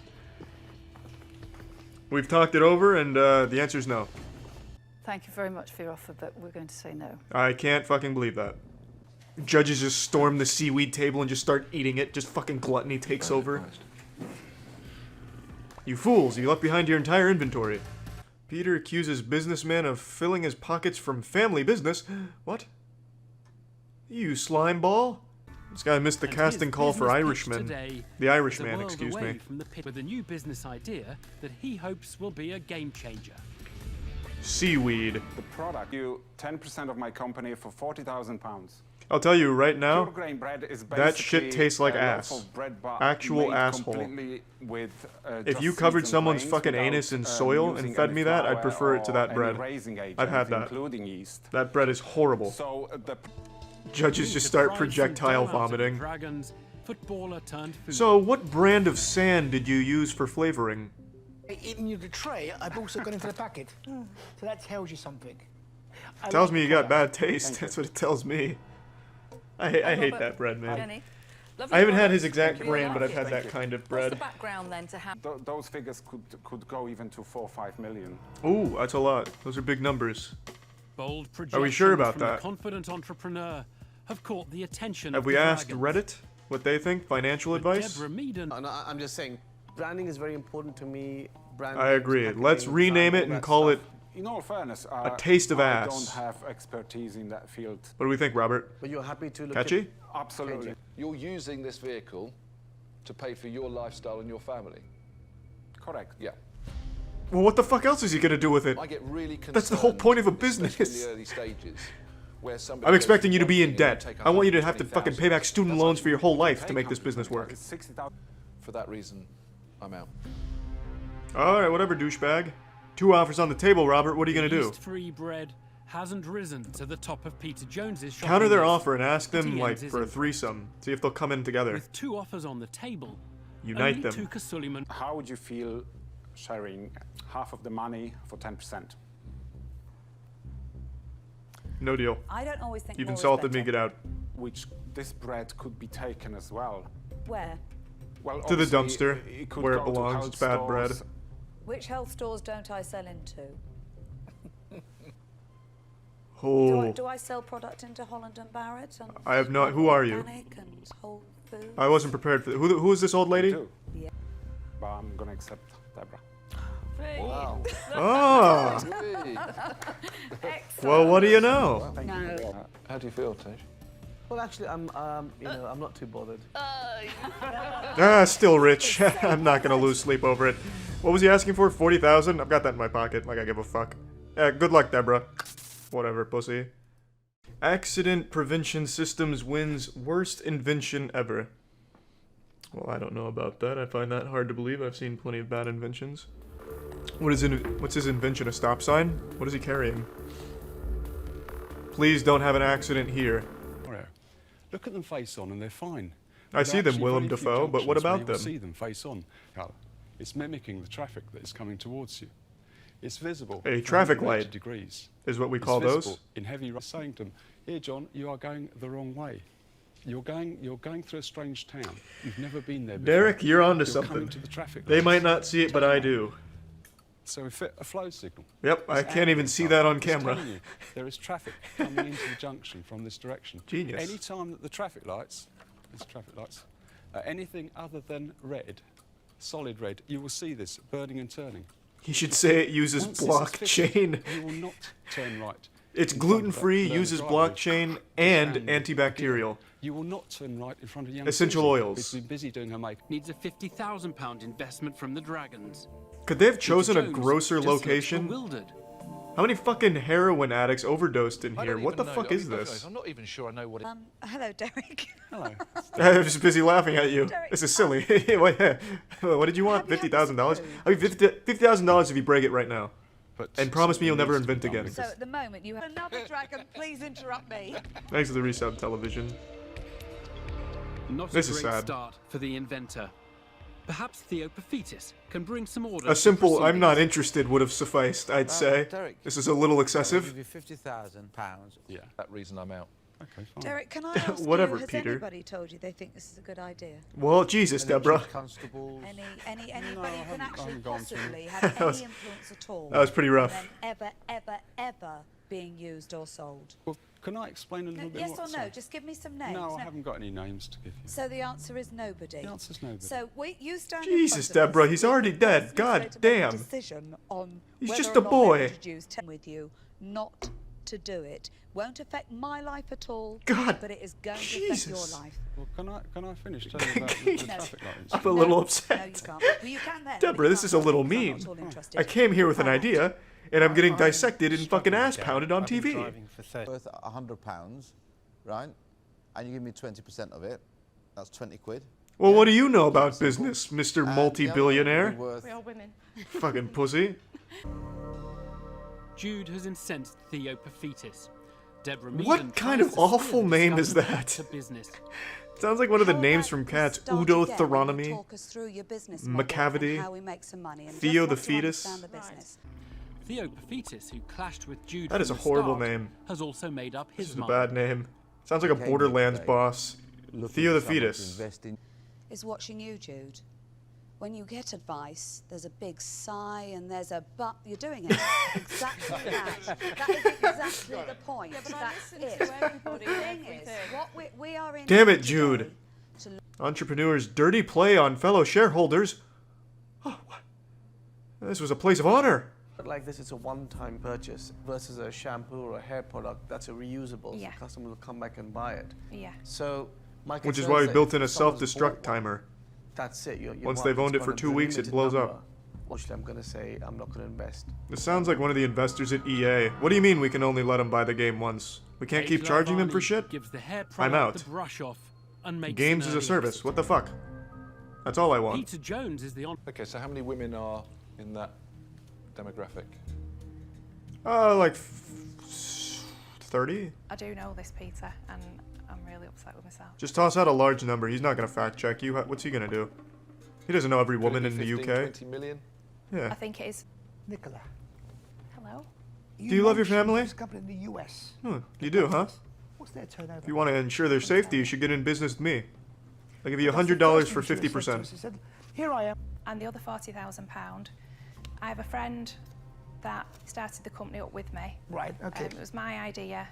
We've talked it over, and the answer is no.
Thank you very much for your offer, but we're going to say no.
I can't fucking believe that. Judges just storm the seaweed table and just start eating it. Just fucking gluttony takes over. You fools, you left behind your entire inventory. Peter accuses businessman of filling his pockets from family business. What? You slime ball? This guy missed the
And
casting
his
call for
business pitch
Irishman.
today
The
is a
Irishman,
world
excuse
away
me.
from the pit with a new business idea that he hopes will be a game changer.
Seaweed.
The product, you 10% of my company for £40,000.
I'll tell you right now,
Pure grain bread is
that shit
basically
tastes like
a loaf
ass.
of bread, but
Actual
made
asshole.
completely with,
If
just
you covered
seeds and
someone's
grains
fucking
without,
anus in soil and
using
fed
any
me that, I'd
flour
prefer it to
or
that
any
bread.
raising
I've had
agent,
that.
including yeast.
That bread is horrible.
So the
Judges just start projectile vomiting.
Dragons, footballer turned food.
So, what brand of sand did you use for flavoring?
Eating you the tray, I've also gone into the packet. So that tells you something. I
Tells
like
me
the
you got
product.
bad taste.
Thank you.
That's what it tells me. I hate that bread, man.
Jenny.
I haven't had his exact
Really
brand, but I've
like
had
it.
that kind of
What's
bread.
the background then to have?
those figures could go even to 4 or 5 million.
Ooh, that's a lot. Those are big numbers.
Bold
Are we sure about
projections from a
that?
confident entrepreneur have caught the attention
Have
of
we
the
asked
Dragons.
Reddit what they think? Financial advice?
Deborah Meaden.
No, I'm just saying, branding is very important to me. Branding,
I agree.
packaging,
Let's rename
design,
it
all
and
that
call
stuff.
it
In all fairness,
A taste of
I
ass.
don't have expertise in that field.
What do we think, Robert?
But you're happy to look
Catchy?
at...
Absolutely.
You're using this vehicle to pay for your lifestyle and your family.
Correct.
Yeah.
Well, what the fuck else is he gonna do with it?
I get really concerned.
That's the whole point of a
especially
business.
in the early stages, where somebody
I'm
goes
expecting
from
you to
one
be
thing
in
and you
debt.
take
I want you to have to
120,000.
fucking pay back student loans for your whole life to make this business work.
For that reason, I'm out.
Alright, whatever, douchebag. 2 offers on the table, Robert. What are you gonna do?
Yeast-free bread hasn't risen to the top of Peter Jones's shopping
Counter their
list,
offer and ask
but
them,
he
like,
ends his
for a
imprint.
threesome. See if they'll come in together.
With 2 offers on the table,
Unite
only
them.
Tuka Suleiman.
How would you feel sharing half of the money for 10%?
No deal.
I don't always think
You've
more is
insulted me,
better.
get out.
Which this bread could be taken as well.
Where?
Well,
To the
obviously,
dumpster,
it could
where it
go to
belongs.
health
It's bad bread.
stores.
Which health stores don't I sell into?
Oh.
Do I sell product into Holland and Barrett? And
I have not. Who are you?
Organic and Whole Foods?
I wasn't prepared for that. Who is this old lady?
You do.
Yeah.
But I'm gonna accept Deborah.
Wow.
Oh. Well, what do you know?
No.
How do you feel, Tej?
Well, actually, I'm not too bothered.
Still rich. I'm not gonna lose sleep over it. What was he asking for? 40,000? I've got that in my pocket. Like I give a fuck. Good luck, Deborah. Whatever, pussy. Accident Prevention Systems wins worst invention ever. Well, I don't know about that. I find that hard to believe. I've seen plenty of bad inventions. What's his invention? A stop sign? What is he carrying? Please don't have an accident here.
Look at them face on and they're fine.
I see them, Willem Dafoe, but what about them?
See them face on. It's mimicking the traffic that is coming towards you. It's visible.
A traffic light
degrees.
is what we
It's
call those.
visible in heavy saying to them, "Here, John, you are going the wrong way. You're going through a strange town. You've never been there before.
Derek, you're onto
You're
something.
coming to the traffic
They
lights.
might not see it, but I do.
So a flow signal.
Yep, I
It's
can't even see that on
It's
camera.
telling you there is traffic coming into the junction from this direction.
Genius.
Any time that the traffic lights, anything other than red, solid red, you will see this burning and turning.
He should say it uses
Once this is fitted,
blockchain.
you will not turn right.
It's
in front of
gluten-free,
that
uses
learner driver
blockchain,
who's
and
standing
antibacterial.
You will not turn right in front of young
Essential
Susan,
oils.
who's been busy doing her makeup.
Needs a £50,000 investment from the Dragons.
Could they have
Peter
chosen a
Jones
grosser
just looks
location?
bewildered.
How many fucking heroin addicts overdosed in
I
here?
don't
What the
even know.
fuck
I
is
mean,
this?
I'm not even sure I know what it is.
Hello, Derek.
Hello.
I'm just busy laughing at you.
Derek,
This is silly. What did you want? $50,000? I'll give you $50,000 if you break it right now. And promise me you'll never invent again.
So at the moment, you have another dragon. Please interrupt me.
Thanks for the resub television.
Not
This
a
is
great
sad.
start for the inventor. Perhaps Theopophetus can bring some order.
A
to
simple "I'm
proceedings.
not interested" would have sufficed, I'd say.
Derek,
This is a little
I'll
excessive.
give you £50,000.
Yeah.
That reason I'm out.
Okay, fine.
Derek, can I ask
Whatever,
you, has
Peter.
anybody told you they think this is a good idea?
Well, Jesus, Deborah.
Constables.
Anybody who can
haven't
actually
gone through.
possibly have
That
any
was-
influence at all?
that was pretty rough.
And then ever being used or sold?
Well, can I explain a little bit
Yes
more?
or no?
Sorry.
Just give me some names.
No, I haven't got any names to give you.
So the answer is nobody.
The answer's nobody.
So you stand.
Jesus,
in front of
Deborah,
us.
he's already dead.
You
God
say to make a
damn.
Decision on
He's
whether
just
or
a
not
boy.
they introduce with you, not to do it. Won't affect my life at all.
God,
but it is going to affect your
Jesus.
life.
Well, can I finish telling you about the
No.
traffic lights?
I'm a little
No,
upset.
you can't. Well, you can then.
Deborah, this is a little
I'm
mean.
not at all interested.
I came here with an idea, and I'm getting dissected and fucking
struggling,
ass
Derek.
pounded on
I've been
TV.
driving for 30.
Worth £100, right? And you give me 20% of it. That's 20 quid.
Well, what do you know about business, Mr.
And the other one
Multi-billionaire?
would be worth-
We are women.
Fucking pussy.
Jude has incensed Theopophetus. Deborah
What
Meaden
kind
tries
of
to
awful
steer the
name is
discussion
that?
to business.
Sounds like one of the
How
names
about
from
we
Cats.
start
Udo
again when you
Theronomy.
talk us through your business model
Macavity,
and how we make some money and
Theo
just
the
want to
fetus.
understand the business.
Theopophetus, who clashed with Jude
That is
from
a
the
horrible
start,
name.
has also made up his
This is a
mind.
bad name. Sounds like a Borderlands boss. Theo the fetus.
Is watching you, Jude. When you get advice, there's a big sigh and there's a but. You're doing it exactly that. That is exactly the point.
Yeah, but I
That's
listen
it.
to everybody
The
and
thing is,
everything.
what we are in.
Damn it,
today
Jude.
to
Entrepreneurs' dirty play on fellow shareholders. Oh, what? This was a place of honor.
Like this, it's a one-time purchase versus a shampoo or a hair product that's a reusable.
Yeah.
So the customer will come back and buy it.
Yeah.
So my
Which is
concern
why we
that
built in a
if someone's bought
self-destruct
one,
timer.
That's it. Your
Once they've owned it for 2 weeks, it blows up.
Actually, I'm gonna say I'm not gonna invest.
This sounds like one of the investors at EA. What do you mean we can only let them buy the game once? We can't keep charging them for shit?
Gives the hair
I'm out.
the brush off and makes
Games
an
as a
early
service.
exit.
What the fuck? That's all I want.
Peter Jones is the on.
Okay, so how many women are in that demographic?
Like 30?
I do know this, Peter, and I'm really upset with myself.
Just toss out a large number. He's not gonna fact check you. What's he gonna do? He doesn't know every woman in the
15,
UK.
20 million?
Yeah.
I think it is.
Nicola.
Hello?
Do you love your family?
This company in the US.
You do, huh?
What's their turnover?
If you want to ensure their safety, you should get in business with me. I'll give you $100 for 50%.
She said, here I am.
And the other £40,000, I have a friend that started the company up with me.
Right, okay.
It was my idea.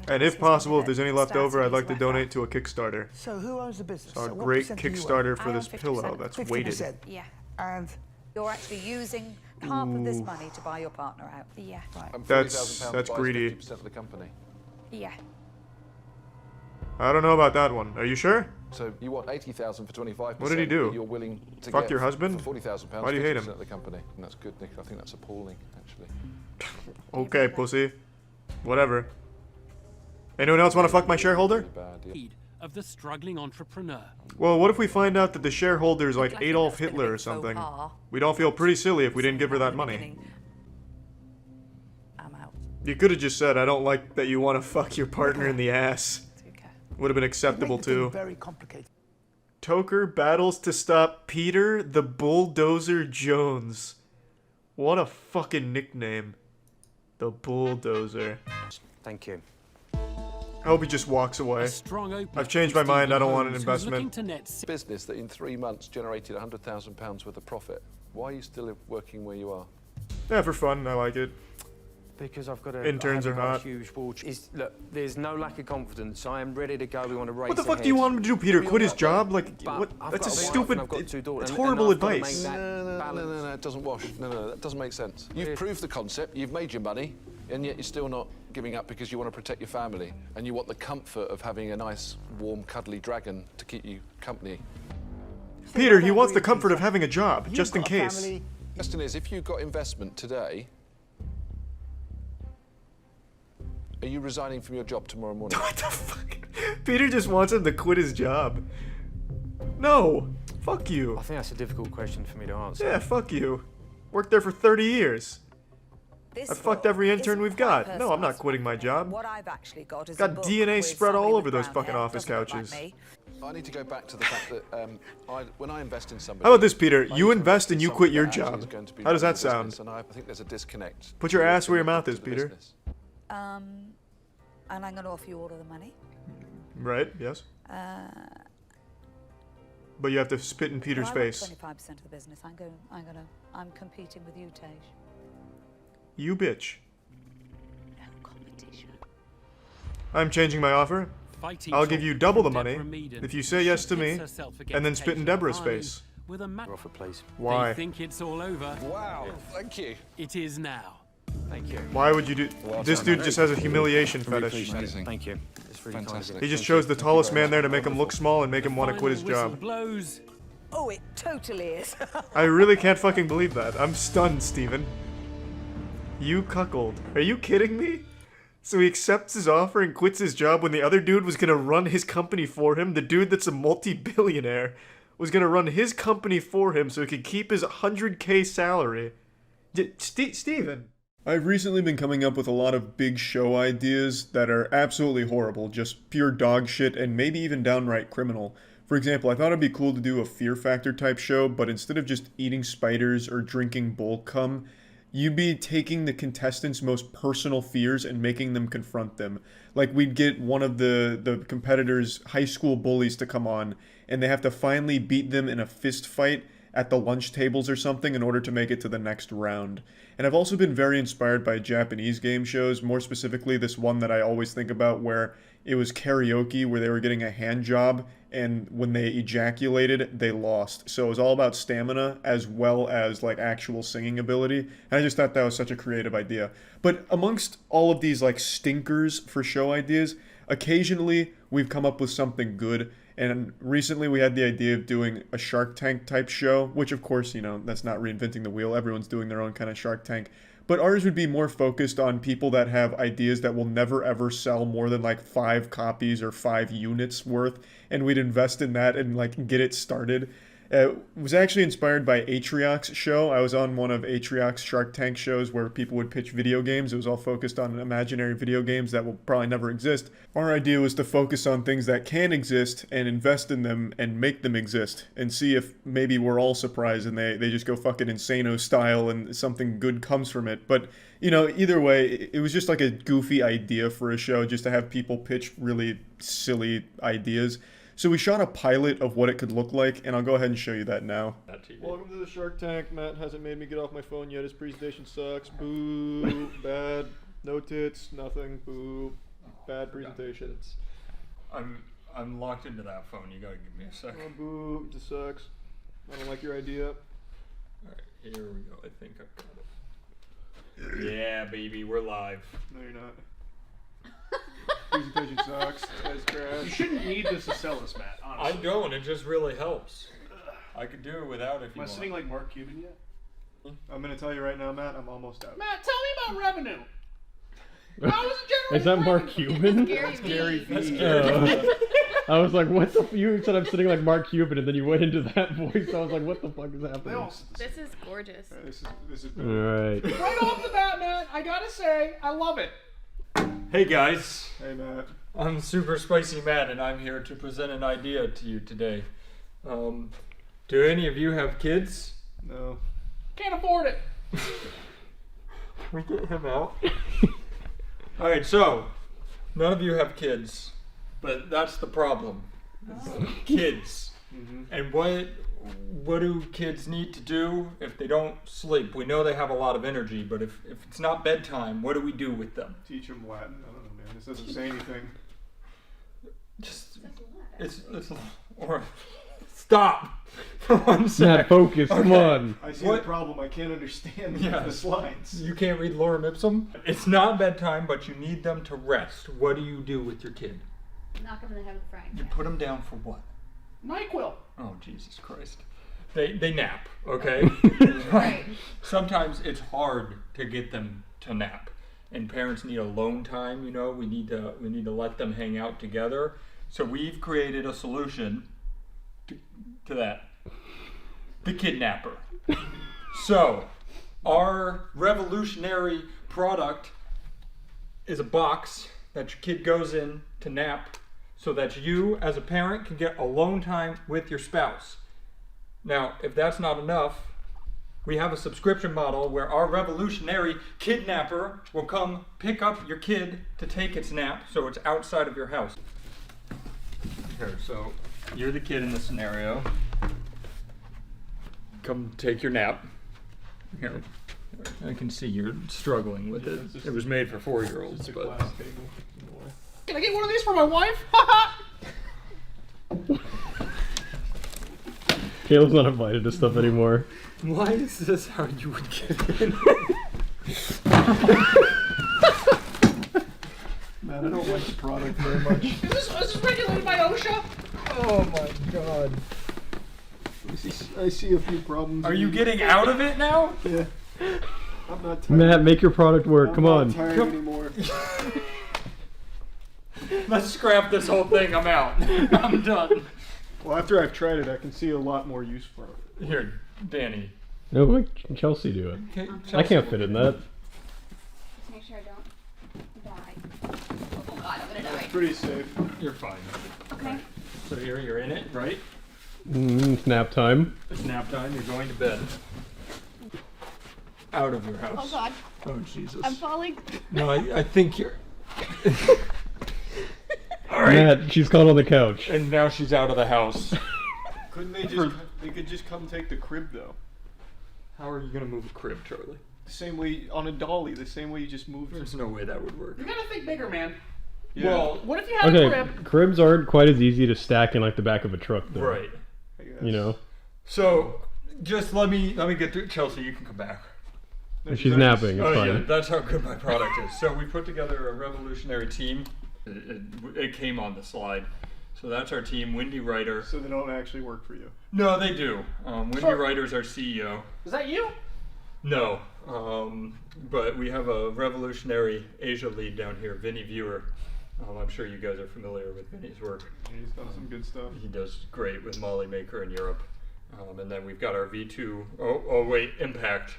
And if possible, if there's any left
started
over, I'd
his
like to
work
donate to a Kickstarter.
So who owns the business?
So a
So what
great
percent do you own?
Kickstarter for
I
this
own 50%.
pillow that's weighted.
50%.
Yeah.
And
You're actually using half of this money to buy your partner out.
Yeah.
And
That's
£40,000
that's
buys
greedy.
50% of the company.
Yeah.
I don't know about that one. Are you sure?
So you want 80,000 for 25%.
What did he do?
But you're willing to
Fuck
get
your husband?
for £40,000.
Why do you hate him?
50% of the company, and that's good, Nick. I think that's appalling, actually.
Okay, pussy. Whatever. Anyone else want to fuck my shareholder?
Of the struggling entrepreneur.
Well, what if we find out that the shareholder is like Adolf Hitler or something? We'd all feel pretty silly if we didn't give her that money.
I'm out.
You could have just said, I don't like that you want to fuck your partner in the ass. Would have been acceptable too.
very complicated.
Toker battles to stop Peter the Bulldozer Jones. What a fucking nickname. The Bulldozer.
Thank you.
I hope he just walks away.
Strong opening
I've changed my mind. I don't want an investment.
Business that in 3 months generated £100,000 worth of profit. Why are you still working where you are?
Yeah, for fun. I like it.
Because I've got a
Interns
I
are
haven't got
hot.
a huge wall. Look, there's no lack of confidence. I am ready to go. We want to race.
What the fuck do you want him to do, Peter? Quit his job? Like, what? That's a stupid. It's horrible advice.
No, it doesn't wash. No, that doesn't make sense. You've proved the concept, you've made your money, and yet you're still not giving up because you want to protect your family, and you want the comfort of having a nice, warm, cuddly dragon to keep you company.
Peter, he wants the comfort of having a job, just in case.
The question is, if you got investment today, are you resigning from your job tomorrow morning?
What the fuck? Peter just wants him to quit his job. No. Fuck you.
I think that's a difficult question for me to answer.
Yeah, fuck you. Worked there for 30 years. I fucked every intern we've got. No, I'm not quitting my job.
What I've actually got is
Got DNA spread all over those fucking office couches.
I need to go back to the fact that when I invest in somebody...
How about this, Peter?
I
You
need to
invest and you
in
quit your
somebody that actually
job.
is going to be
How does
running
that
the
sound?
business, and I think there's a disconnect.
Put your ass where your mouth is,
To the
Peter.
business.
And I'm going to offer you all of the money.
Right, yes. But you have to spit in Peter's
well,
face.
I want 25% of the business. I'm competing with you, Tej.
You bitch. I'm changing my offer. I'll give you double the money if you say yes to me, and then spit in Deborah's face.
With a
offer, please.
Why?
They think it's all over.
Wow, thank you.
It is now.
Thank you.
Why would you do... This dude just has a humiliation fetish.
Thank you. It's really
fantastic.
He just chose the tallest man there to make him look small and make him want to quit his job.
Blows.
Oh, it totally is.
I really can't fucking believe that. I'm stunned, Steven. You cuckold. Are you kidding me? So he accepts his offer and quits his job when the other dude was gonna run his company for him. The dude that's a multi-billionaire was gonna run his company for him so he could keep his 100K salary. Steven. I've recently been coming up with a lot of big show ideas that are absolutely horrible, just pure dog shit and maybe even downright criminal. For example, I thought it'd be cool to do a Fear Factor type show, but instead of just eating spiders or drinking bull cum, you'd be taking the contestants' most personal fears and making them confront them. Like, we'd get one of the competitors' high school bullies to come on, and they have to finally beat them in a fist fight at the lunch tables or something in order to make it to the next round. And I've also been very inspired by Japanese game shows, more specifically this one that I always think about where it was karaoke, where they were getting a hand job and when they ejaculated, they lost. So it was all about stamina as well as like actual singing ability. And I just thought that was such a creative idea. But amongst all of these like stinkers for show ideas, occasionally we've come up with something good. And recently we had the idea of doing a Shark Tank type show, which of course, you know, that's not reinventing the wheel. Everyone's doing their own kind of Shark Tank. But ours would be more focused on people that have ideas that will never ever sell more than like 5 copies or 5 units worth. And we'd invest in that and like get it started. It was actually inspired by Atriox's show. I was on one of Atriox's Shark Tank shows where people would pitch video games. It was all focused on imaginary video games that will probably never exist. Our idea was to focus on things that can exist and invest in them and make them exist and see if maybe we're all surprised and they just go fucking Insano style and something good comes from it. But, you know, either way, it was just like a goofy idea for a show just to have people pitch really silly ideas. So we shot a pilot of what it could look like, and I'll go ahead and show you that now. Welcome to the Shark Tank. Matt hasn't made me get off my phone yet. His presentation sucks. Boo. Bad. No tits. Nothing. Boo. Bad presentation.
I'm locked into that phone. You gotta give me a sec.
Oh, boo. It just sucks. I don't like your idea.
Alright, here we go. I think I've got it. Yeah, baby, we're live.
No, you're not. Presentation sucks. It's trash.
You shouldn't need this to sell us, Matt, honestly.
I don't. It just really helps. I could do it without if you
Am I
want.
sitting like Mark Cuban yet?
I'm going to tell you right now, Matt, I'm almost out.
Matt, tell me about revenue. How does it generate
Is that Mark Cuban?
That's Gary Vee.
I was like, what the? You said I'm sitting like Mark Cuban, and then you went into that voice. I was like, what the fuck is happening?
This is gorgeous.
This is
All right.
Right off the bat, Matt, I gotta say, I love it.
Hey guys.
Hey Matt.
I'm Super Spicy Matt, and I'm here to present an idea to you today. Do any of you have kids?
No.
Can't afford it.
Can we get him out? Alright, so, none of you have kids, but that's the problem. Kids. And what do kids need to do if they don't sleep? We know they have a lot of energy, but if it's not bedtime, what do we do with them?
Teach them Latin. I don't know, man. This doesn't say anything.
Just, or stop for 1 second.
Matt, focus. Come on.
I see the problem. I can't understand the slides.
You can't read lorem ipsum? It's not bedtime, but you need them to rest. What do you do with your kid?
Knock him in the head with a frying
You put them down for what?
NyQuil.
Oh, Jesus Christ. They nap, okay?
Right.
Sometimes it's hard to get them to nap. And parents need alone time, you know. We need to let them hang out together. So we've created a solution to that. The kidnapper. So, our revolutionary product is a box that your kid goes in to nap so that you, as a parent, can get alone time with your spouse. Now, if that's not enough, we have a subscription model where our revolutionary kidnapper will come pick up your kid to take its nap, so it's outside of your house. Here, so you're the kid in the scenario. Come take your nap. Here, I can see you're struggling with it. It was made for 4-year-olds, but.
Can I get one of these for my wife?
Caleb's not invited to stuff anymore.
Why is this how you would get in?
Man, I don't like the product very much.
Is this regulated by OSHA?
Oh my god. I see a few problems.
Are you getting out of it now?
Yeah. I'm not tired.
Matt, make your product work. Come on.
I'm not tired anymore.
Let's scrap this whole thing. I'm out. I'm done.
Well, after I've tried it, I can see a lot more use for it.
Here, Danny.
No, let Chelsea do it.
Okay,
I can't fit in that.
Just make sure I don't die. Oh god, I'm gonna die.
It's pretty safe.
You're fine.
Okay.
So here, you're in it, right?
It's nap time.
It's nap time. You're going to bed. Out of your house.
Oh god.
Oh Jesus.
I'm falling.
No, I think you're. All right.
Matt, she's caught on the couch.
And now she's out of the house.
Couldn't they just? They could just come take the crib though.
How are you gonna move a crib, Charlie?
The same way on a dolly. The same way you just move.
There's no way that would work.
You gotta think bigger, man.
Yeah.
Well,
what if you had a
Okay,
crib?
cribs aren't quite as easy to stack in like the back of a truck, though.
Right.
You know.
So, just let me get to Chelsea. You can come back.
She's napping. It's
Oh
fine.
yeah, that's how good my product is. So we put together a revolutionary team. It came on the slide. So that's our team, Windy Writer.
So they don't actually work for you?
No, they do. Windy
Sure.
Writer's our CEO.
Is that you?
No, but we have a revolutionary Asia lead down here, Vinny Viewer. I'm sure you guys are familiar with Vinny's work.
He's done some good stuff.
He does great with Molly Maker in Europe. And then we've got our V2, oh wait, Impact.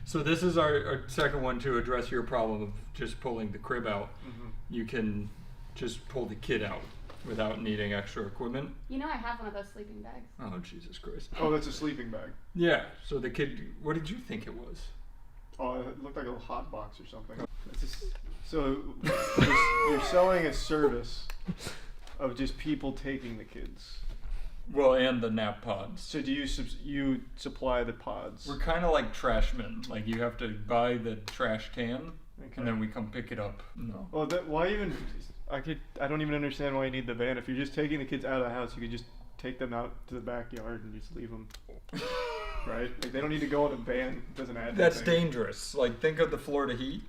So this is our second one to address your problem of just pulling the crib out.
Mm-hmm.
You can just pull the kid out without needing extra equipment.
You know I have one of those sleeping bags.
Oh, Jesus Christ.
Oh, that's a sleeping bag.
Yeah, so the kid, what did you think it was?
Oh, it looked like a little hot box or something. So you're selling a service of just people taking the kids.
Well, and the nap pods.
So do you supply the pods?
We're kind of like trashmen. Like you have to buy the trash can,
Okay.
and then we come pick it up. No.
Well, why even? I don't even understand why you need the van. If you're just taking the kids out of the house, you could just take them out to the backyard and just leave them. Right? Like they don't need to go in a van. It doesn't add.
That's
anything.
dangerous. Like think of the Florida heat.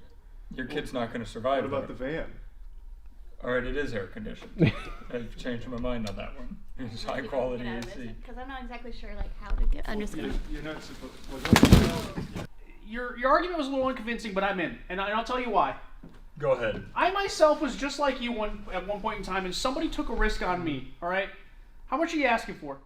Your kid's not going to survive.
What about
there.
the van?
All right, it is air conditioned. I've changed my mind on that one. It's high quality AC.
Because I'm not exactly sure like how to get. I'm just gonna.
You're not supposed.
Your argument was a little unconvincing, but I'm in, and I'll tell you why.
Go ahead.
I myself was just like you at one point in time, and somebody took a risk on me. All right, how much are you asking for?